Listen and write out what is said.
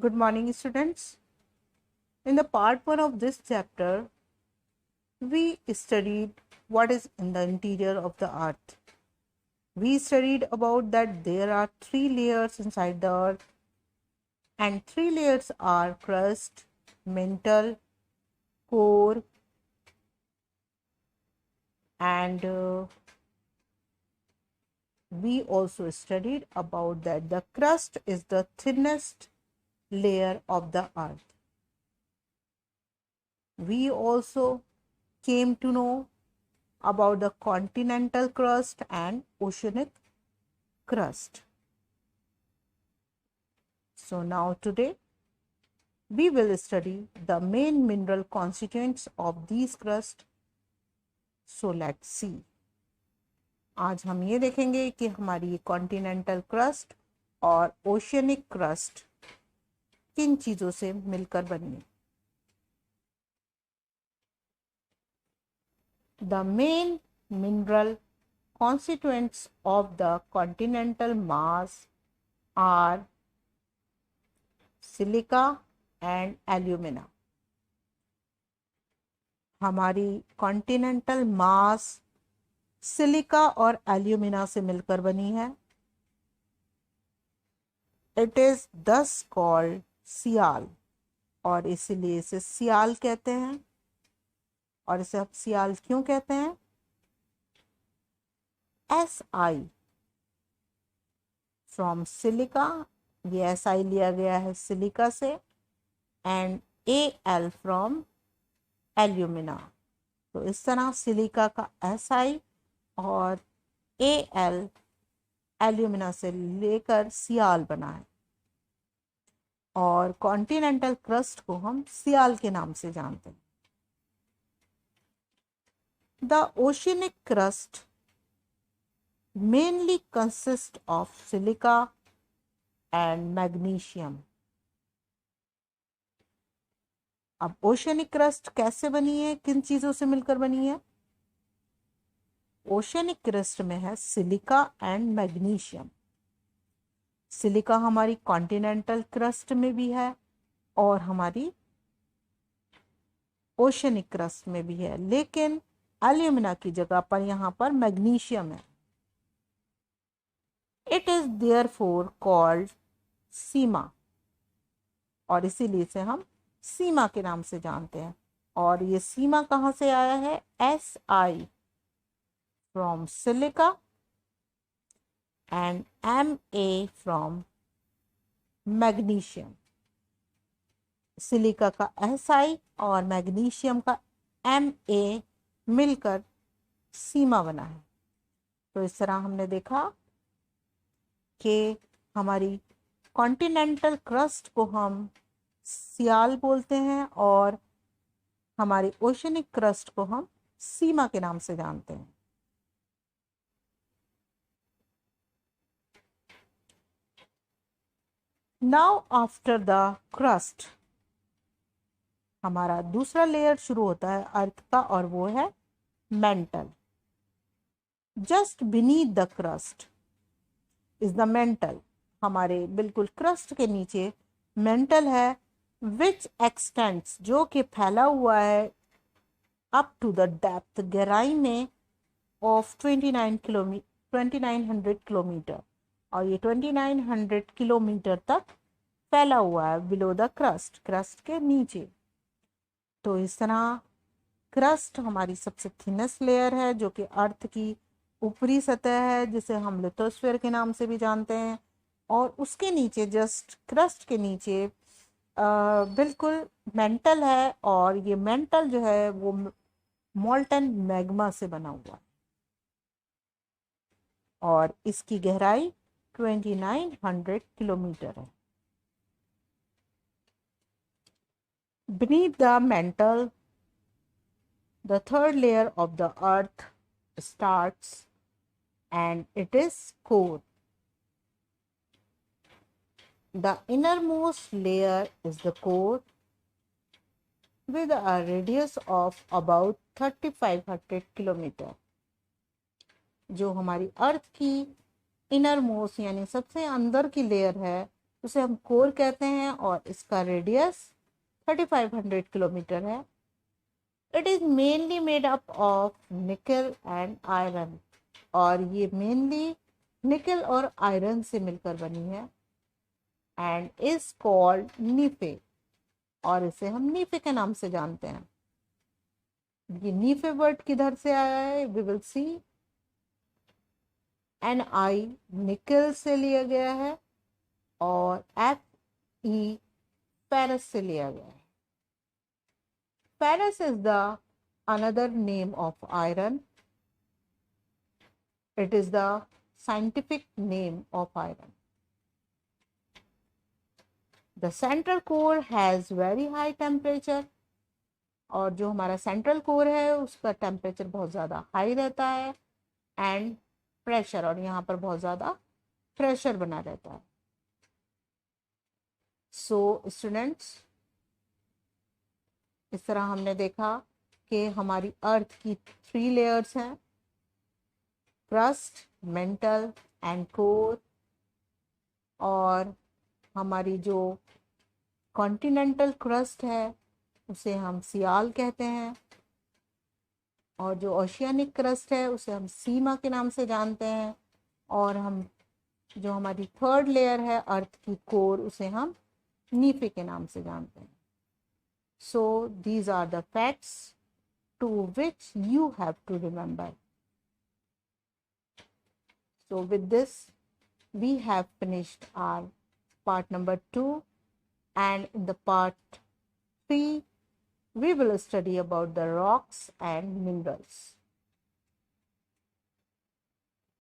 Good morning, students. In the part 1 of this chapter, we studied what is in the interior of the earth. We studied about that there are 3 layers inside the earth, and 3 layers are crust, mantle, core, and we also studied about that the crust is the thinnest layer of the earth. We also came to know about the continental crust and oceanic crust. So now today we will study the main mineral constituents of these crust. So let's see. आज हम ये देखेंगे कि हमारी continental crust और oceanic crust किन चीजों से मिलकर बनी है. The main mineral constituents of the continental mass are silica and alumina. हमारी कॉन्टिनेंटल मास सिलिका और एल्यूमिना से मिलकर बनी है. इट इज दस कॉल्ड सियाल, और इसीलिए इसे सियाल कहते हैं. और इसे आप सियाल क्यों कहते हैं? Si फ्रॉम सिलिका, ये Si लिया गया है सिलिका से, एंड Al फ्रॉम एल्यूमिना. तो इस तरह सिलिका का Si और Al एल्यूमिना से लेकर सियाल बना है. और कॉन्टिनेंटल क्रस्ट को हम सियाल के नाम से जानते हैं. The oceanic crust mainly consist of silica and magnesium. अब ओशियनिक क्रस्ट कैसे बनी है, किन चीजों से मिलकर बनी है? ओशियनिक क्रस्ट में है सिलिका एंड मैग्नीशियम. सिलिका हमारी कॉन्टिनेंटल क्रस्ट में भी है और हमारी ओशियनिक क्रस्ट में भी है, लेकिन एल्यूमिना की जगह पर यहाँ पर मैग्नीशियम है. इट इज देयरफॉर कॉल्ड सीमा, और इसीलिए इसे हम सीमा के नाम से जानते हैं. और ये सीमा कहाँ से आया है? Si from silica and Ma from magnesium. Silica का Si और मैग्नीशियम का Ma मिलकर सीमा बना है. तो इस तरह हमने देखा कि हमारी कॉन्टिनेंटल क्रस्ट को हम सियाल बोलते हैं और हमारी ओशियनिक क्रस्ट को हम सीमा के नाम से जानते हैं. नाउ आफ्टर द क्रस्ट हमारा दूसरा लेयर शुरू होता है अर्थ का, और वो है mental. Just beneath the crust is the mental. हमारे बिल्कुल क्रस्ट के नीचे मेंटल है, विच एक्सटेंड्स, जो कि फैला हुआ है अप टू द डेप्थ, गहराई में, ऑफ 2900 किलोमीटर. और ये 2900 किलोमीटर तक फैला हुआ है बिलो द क्रस्ट, क्रस्ट के नीचे. तो इस तरह क्रस्ट हमारी सबसे थिनेस्ट लेयर है, जो कि अर्थ की ऊपरी सतह है, जिसे हम लिथोस्फीयर के नाम से भी जानते हैं. और उसके नीचे, जस्ट क्रस्ट के नीचे बिल्कुल मेंटल है, और ये मेंटल जो है वो मोल्टन मैग्मा से बना हुआ है, और इसकी गहराई 2900 किलोमीटर है. Beneath the mantle, the third layer of the earth starts, and it is core. The innermost layer is the core with a radius of about 3500 kilometre. जो हमारी अर्थ की इनर मोस्ट यानी सबसे अंदर की लेयर है उसे हम कोर कहते हैं और इसका रेडियस 3500 किलोमीटर है। It is mainly made up of निकल एंड आयरन, और ये मेनली निकल और आयरन से मिलकर बनी है। एंड इज कॉल्ड नीफे, और इसे हम नीफे के नाम से जानते हैं। ये नीफे वर्ड किधर से आया है, वी विल सी। एन आई निकल से लिया गया है और एफ ई फेरस से लिया गया है। Ferrous is the another name of iron. It is the scientific name of iron. The central core has very high temperature, और जो हमारा सेंट्रल कोर है उसका टेम्परेचर बहुत ज़्यादा हाई रहता है, एंड प्रेशर, और यहाँ पर बहुत ज़्यादा प्रेशर बना रहता है। सो स्टूडेंट्स, इस तरह हमने देखा कि हमारी अर्थ की 3 लेयर्स हैं, क्रस्ट, मेंटल एंड कोर। और हमारी जो कॉन्टिनेंटल क्रस्ट है उसे हम सियाल कहते हैं, और जो ओशियानिक क्रस्ट है उसे हम सीमा के नाम से जानते हैं, और हम जो हमारी 3rd लेयर है अर्थ की कोर, उसे हम नीफे के नाम से जानते हैं। So these are the facts to which you have to remember. So with this, we have finished our part number 2, and in the part 3, we will study about the rocks and minerals.